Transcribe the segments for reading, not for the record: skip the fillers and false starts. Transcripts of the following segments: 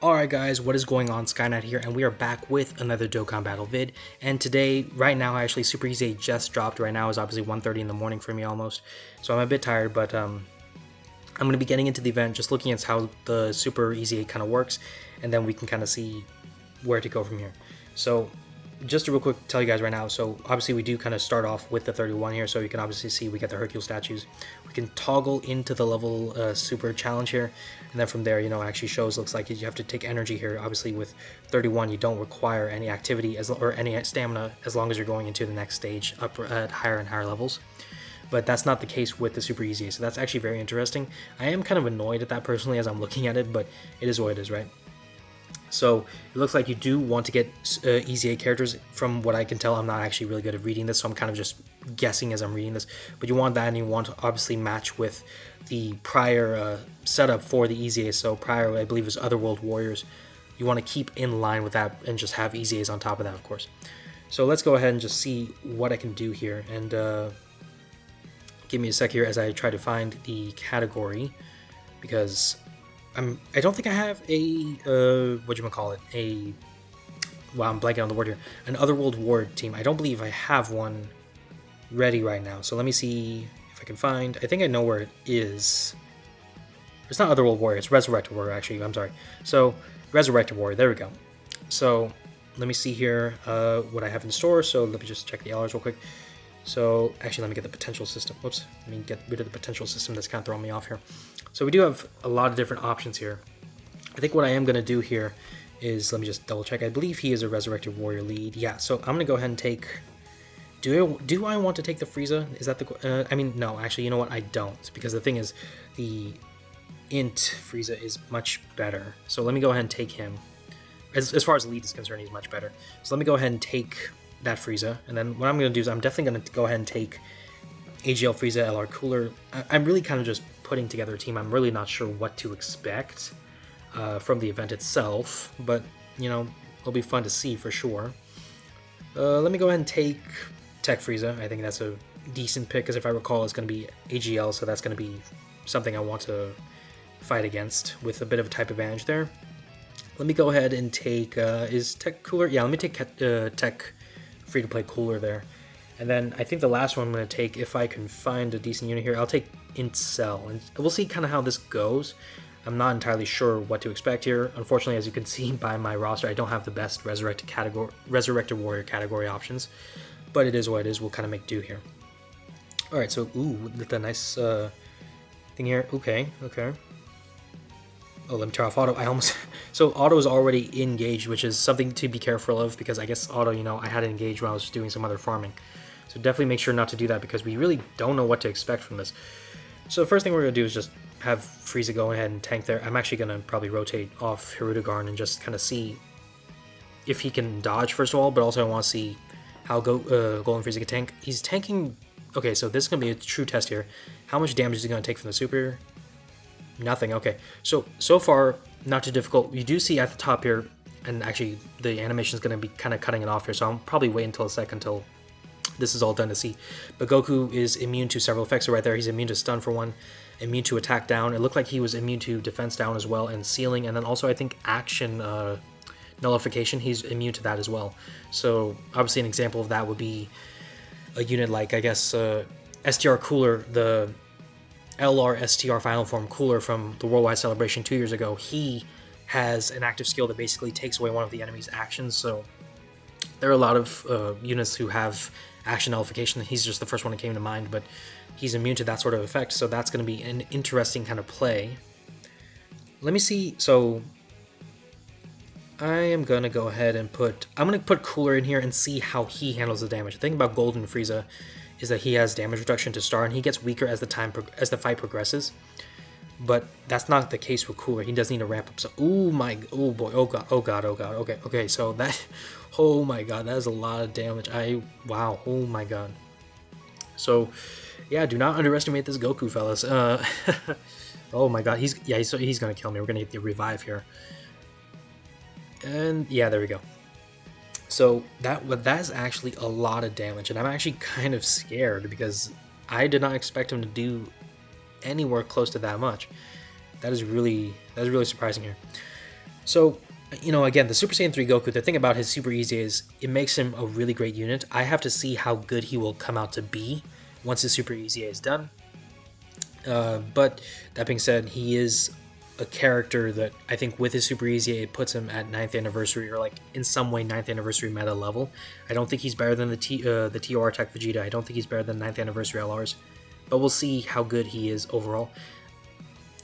Alright guys, what is going on? Skynet here, and we are back with another Dokkan battle vid. And today, right now, actually, Super EZA just dropped. Right now is obviously 1:30 in the morning for me almost. So I'm a bit tired, but I'm going to be getting into the event, just looking at how the Super EZA kind of works, and then we can kind of see where to go from here. So just to real quick tell you guys right now, so obviously we do kind of start off with the 31 here, so you can obviously see we get the Hercule statues. We can toggle into the level super challenge here, and then from there, you know, it actually shows, looks like you have to take energy here. Obviously with 31 you don't require any activity or any stamina as long as you're going into the next stage up at higher and higher levels. But that's not the case with the Super EZA, so that's actually very interesting. I am kind of annoyed at that personally as I'm looking at it, but it is what it is, right? So it looks like you do want to get EZA characters. From what I can tell, I'm not actually really good at reading this, so I'm kind of just guessing as I'm reading this. But you want that, and you want to obviously match with the prior setup for the EZA. So prior, I believe, was Otherworld Warriors. You want to keep in line with that and just have EZAs on top of that, of course. So let's go ahead and just see what I can do here. And give me a sec here as I try to find the category, because I don't think I have a wow, I'm blanking on the word here. An Otherworld War team. I don't believe I have one ready right now. So let me see if I can find. I think I know where it is. It's not Otherworld Warrior. It's Resurrected Warrior, actually. I'm sorry. So Resurrected Warrior. There we go. So let me see here what I have in store. So let me just check the LRs real quick. So actually, let me get the potential system. Whoops, let me get rid of the potential system that's kind of throwing me off here. So we do have a lot of different options here. I think what I am going to do here is, let me just double check. I believe he is a Resurrected Warrior lead. Yeah, so I'm going to go ahead and take... Do I want to take the Frieza? Is that the... I mean, no, actually, you know what? I don't. Because the thing is, the Int Frieza is much better. So let me go ahead and take him. As far as lead is concerned, he's much better. So let me go ahead and take that Frieza, and then what I'm going to do is I'm definitely going to go ahead and take AGL Frieza, LR Cooler. I'm really kind of just putting together a team. I'm really not sure what to expect from the event itself, but, you know, it'll be fun to see for sure. Let me go ahead and take Tech Frieza. I think that's a decent pick, because if I recall, it's going to be AGL, so that's going to be something I want to fight against with a bit of a type advantage there. Let me go ahead and take, is Tech Cooler? Yeah, let me take Tech Free-to-play Cooler there. And then I think the last one I'm going to take, if I can find a decent unit here, I'll take Incel. And we'll see kind of how this goes. I'm not entirely sure what to expect here. Unfortunately, as you can see by my roster, I don't have the best Resurrected Warrior category options. But it is what it is. We'll kind of make do here. Alright, so, ooh, with the nice thing here. Okay. Oh, let me turn off auto. I almost... So auto is already engaged, which is something to be careful of, because I guess auto, you know, I had it engaged when I was doing some other farming. So definitely make sure not to do that, because we really don't know what to expect from this. So the first thing we're going to do is just have Frieza go ahead and tank there. I'm actually going to probably rotate off Hirudegarn and just kind of see if he can dodge, first of all, but also I want to see how Golden Frieza can tank. He's tanking... Okay, so this is going to be a true test here. How much damage is he going to take from the super? Nothing. Okay, so far not too difficult. You do see at the top here, and actually the animation is going to be kind of cutting it off here, so I'll probably wait until a sec until this is all done to see. But Goku is immune to several effects. So right there, he's immune to stun for one, immune to attack down. It looked like he was immune to defense down as well, and sealing, and then also I think action nullification. He's immune to that as well. So obviously an example of that would be a unit like, I guess, STR Cooler, the LR STR Final Form Cooler from the Worldwide Celebration 2 years ago. He has an active skill that basically takes away one of the enemy's actions, so there are a lot of units who have action nullification. He's just the first one that came to mind, but he's immune to that sort of effect, so that's going to be an interesting kind of play. Let me see, so I am going to go ahead and I'm going to put Cooler in here and see how he handles the damage. The thing about Golden Frieza is that he has damage reduction to start, and he gets weaker as the fight progresses. But that's not the case with Cooler. He does need to ramp up. So, oh boy, oh god. Okay. So that, oh my god, that is a lot of damage. Wow, oh my god. So, yeah, do not underestimate this Goku, fellas. Oh my god, he's gonna kill me. We're gonna get the revive here. And yeah, there we go. So that's actually a lot of damage, and I'm actually kind of scared because I did not expect him to do anywhere close to that much. That is really surprising here. So, again, the Super Saiyan 3 Goku, the thing about his Super EZA is it makes him a really great unit. I have to see how good he will come out to be once his Super EZA is done. But that being said, he is a character that I think with his Super EZA, it puts him at 9th anniversary or like in some way 9th anniversary meta level. I don't think he's better than the TOR Tech Vegeta. I don't think he's better than 9th anniversary LRs. But we'll see how good he is overall.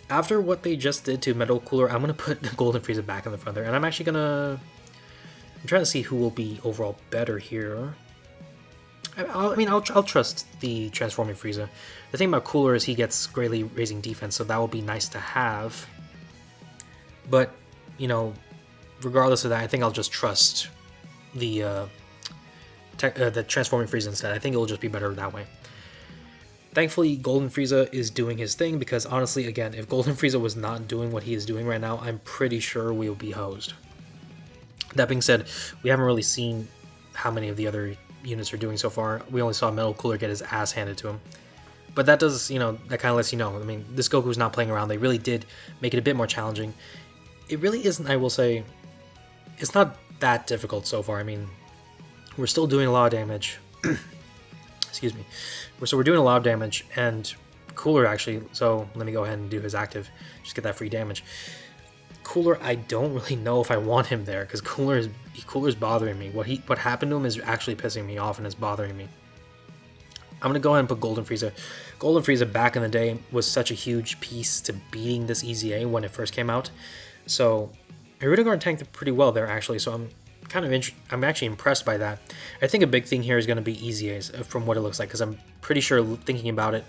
After what they just did to Metal Cooler, I'm going to put the Golden Frieza back in the front there. And I'm actually going to... I'm trying to see who will be overall better here. I'll trust the Transforming Frieza. The thing about Cooler is he gets greatly raising defense, so that will be nice to have. But, regardless of that, I think I'll just trust the Transforming Frieza instead. I think it will just be better that way. Thankfully, Golden Frieza is doing his thing, because honestly, again, if Golden Frieza was not doing what he is doing right now, I'm pretty sure we'll be hosed. That being said, we haven't really seen how many of the other units are doing so far. We only saw Metal Cooler get his ass handed to him. But that does, that kind of lets you know. I mean, this Goku's not playing around. They really did make it a bit more challenging. It really isn't, I will say, it's not that difficult so far. I mean, we're still doing a lot of damage. Excuse me. So we're doing a lot of damage, and Cooler actually, so let me go ahead and do his active, just get that free damage. Cooler, I don't really know if I want him there, because Cooler's bothering me. What happened to him is actually pissing me off and is bothering me. I'm going to go ahead and put Golden Frieza. Golden Frieza back in the day was such a huge piece to beating this EZA when it first came out. So Hirudegarn tanked it pretty well there, actually, so I'm actually impressed by that. I think a big thing here is going to be EZAs from what it looks like, because I'm pretty sure, thinking about it,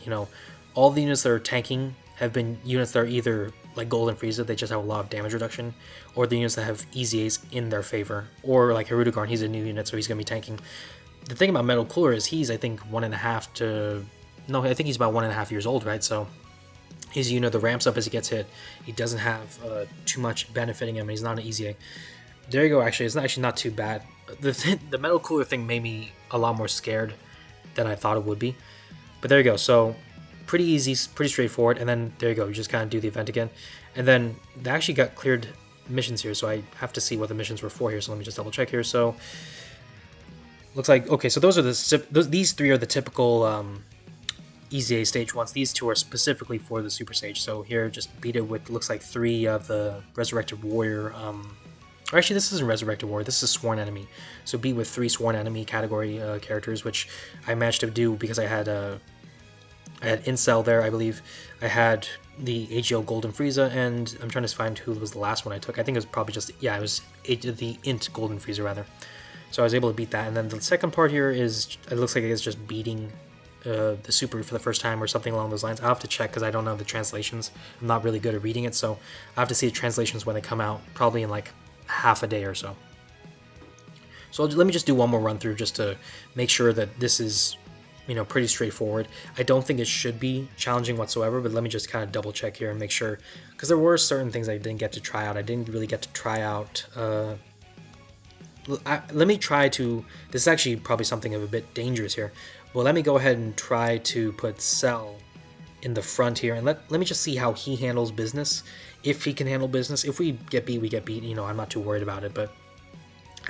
all the units that are tanking have been units that are either like Golden Frieza, they just have a lot of damage reduction, or the units that have EZAs in their favor, or like Hirudegarn, he's a new unit, so he's going to be tanking. The thing about Metal Cooler is he's, I think, I think he's about 1.5 years old, right? So his unit, the ramps up as he gets hit, he doesn't have too much benefiting him, and he's not an EZA. There you go, actually, it's actually not too bad. The Metal Cooler thing made me a lot more scared than I thought it would be. But there you go, so pretty easy, pretty straightforward, and then there you go, you just kind of do the event again. And then they actually got cleared missions here, so I have to see what the missions were for here, so let me just double check here. So, looks like, okay, so these three are the typical EZA stage ones. These two are specifically for the Super Stage, so here, just beat it with, looks like 3 of the Resurrected Warrior, or actually, this isn't Resurrected Warrior, this is Sworn Enemy. So beat with 3 Sworn Enemy category characters, which I managed to do because I had Incel there, I believe. I had the AGL Golden Frieza, and I'm trying to find who was the last one I took. I think it was probably just, yeah, it was the Int Golden Frieza, rather. So I was able to beat that. And then the second part here is, it looks like it's just beating the Super for the first time or something along those lines. I'll have to check because I don't know the translations. I'm not really good at reading it, so I have to see the translations when they come out, probably in like half a day or so. So let me just do one more run through just to make sure that this is, pretty straightforward. I don't think it should be challenging whatsoever, but let me just kind of double check here and make sure, because there were certain things I didn't get to try out. I didn't really get to try out, let me try to, this is actually probably something of a bit dangerous here. Well, let me go ahead and try to put Cell in the front here, and let me just see how he handles business. If he can handle business. If we get beat, we get beat. I'm not too worried about it, but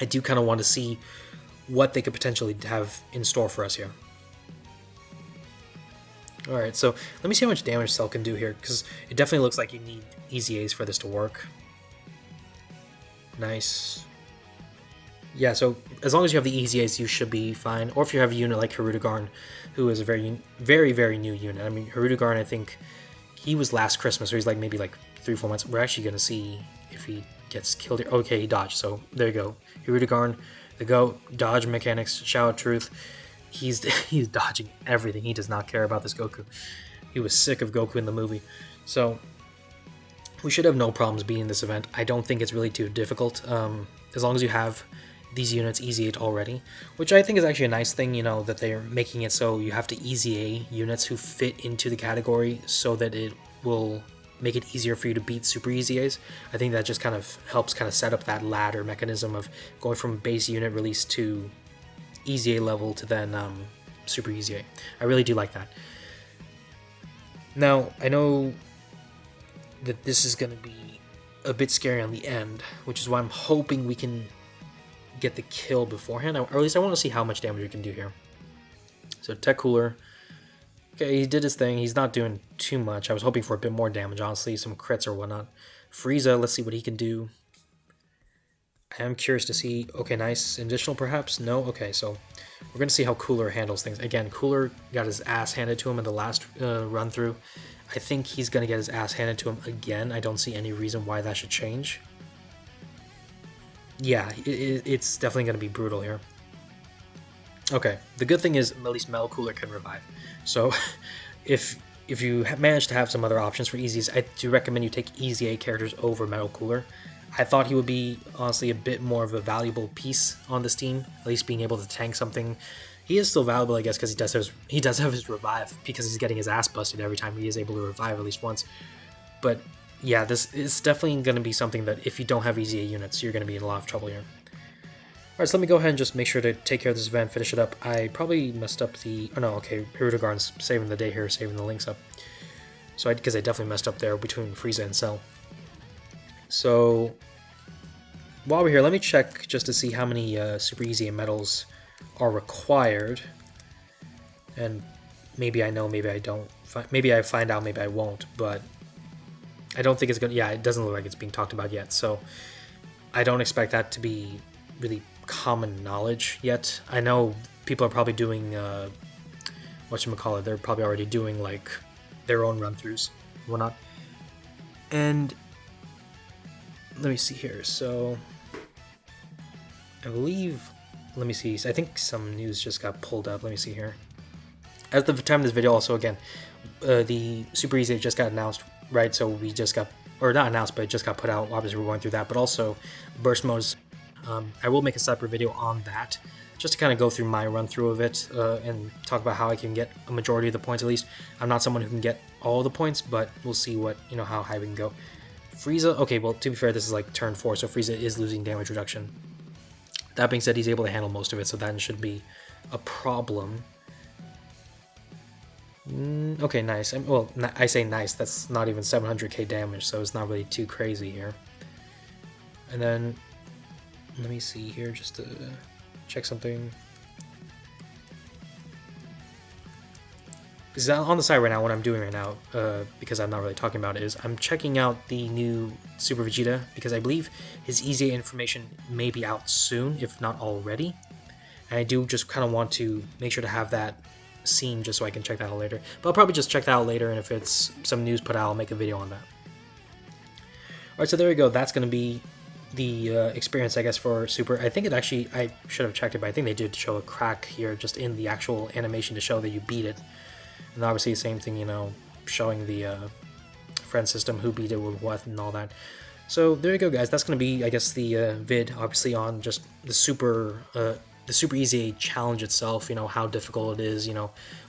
I do kind of want to see what they could potentially have in store for us here. Alright, so let me see how much damage Cell can do here, because it definitely looks like you need EZAs for this to work. Nice. Yeah, so as long as you have the EZAs, you should be fine. Or if you have a unit like Hirudegarn, who is a very, very, very new unit. I mean, Hirudegarn, I think he was last Christmas, or he's like maybe like 3-4 months. We're actually going to see if he gets killed here. Okay, he dodged, so there you go. Hirudegarn, the GOAT, dodge mechanics, shout out truth. He's dodging everything. He does not care about this Goku. He was sick of Goku in the movie. So we should have no problems beating this event. I don't think it's really too difficult, as long as you have these units EZA'd already, which I think is actually a nice thing, that they're making it so you have to EZA units who fit into the category so that it will make it easier for you to beat Super EZAs. I think that just kind of helps set up that ladder mechanism of going from base unit release to EZA level to then Super EZA. I really do like that. Now, I know that this is going to be a bit scary on the end, which is why I'm hoping we can get the kill beforehand, or at least I want to see how much damage we can do here. So Tech Cooler, okay, he did his thing. He's not doing too much. I was hoping for a bit more damage, honestly, some crits or whatnot. Frieza, let's see what he can do. I am curious to see. Okay, nice. Additional, perhaps? No? Okay, so we're going to see how Cooler handles things. Again, Cooler got his ass handed to him in the last run-through. I think he's going to get his ass handed to him again. I don't see any reason why that should change. Yeah, it's definitely going to be brutal here. Okay, the good thing is at least Metal Cooler can revive. So if you manage to have some other options for EZs, I do recommend you take EZA characters over Metal Cooler. I thought he would be, honestly, a bit more of a valuable piece on this team, at least being able to tank something. He is still valuable, I guess, because he does have his revive, because he's getting his ass busted every time he is able to revive at least once. But yeah, this is definitely going to be something that if you don't have EZA units, you're going to be in a lot of trouble here. Alright, so let me go ahead and just make sure to take care of this event, finish it up. I probably messed up the... Oh no, okay, Hirudegarn's saving the day here, saving the links up. So because I definitely messed up there between Frieza and Cell. So while we're here, let me check just to see how many Super EZA medals are required. And maybe I know, maybe I don't. Maybe I find out, maybe I won't. But I don't think it's going to... Yeah, it doesn't look like it's being talked about yet. So I don't expect that to be really common knowledge yet. I know people are probably doing... whatchamacallit, they're probably already doing, like, their own run-throughs and whatnot. And let me see here. So I believe, let me see, I think some news just got pulled up. Let me see here. At the time of this video, also, again, the Super EZA just got announced, right? So we just got, or not announced, but it just got put out. Obviously, we're going through that, but also burst modes. I will make a separate video on that, just to kind of go through my run-through of it and talk about how I can get a majority of the points at least. I'm not someone who can get all the points, but we'll see what, how high we can go. Frieza, okay, well, to be fair, this is like turn 4, so Frieza is losing damage reduction. That being said, he's able to handle most of it, so that should be a problem. Okay, nice. Well, I say nice, that's not even 700k damage, so it's not really too crazy here. And then, let me see here, just to check something. Because on the side right now, what I'm doing right now, because I'm not really talking about it, is I'm checking out the new Super Vegeta, because I believe his EZA information may be out soon, if not already. And I do just kind of want to make sure to have that seen, just so I can check that out later. But I'll probably just check that out later, and if it's some news put out, I'll make a video on that. Alright, so there we go. That's going to be the experience, I guess, for Super. I think it actually, I should have checked it, but I think they did show a crack here, just in the actual animation to show that you beat it. And obviously the same thing, showing the friend system, who beat it with what and all that. So there you go, guys. That's going to be, I guess, the vid, obviously, on just the Super EZA challenge itself, how difficult it is,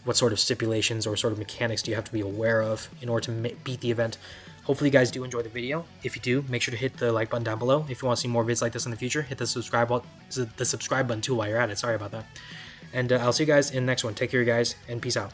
what sort of stipulations or sort of mechanics do you have to be aware of in order to beat the event. Hopefully you guys do enjoy the video. If you do, make sure to hit the like button down below. If you want to see more vids like this in the future, hit the subscribe button too while you're at it. Sorry about that. And I'll see you guys in the next one. Take care, you guys, and peace out.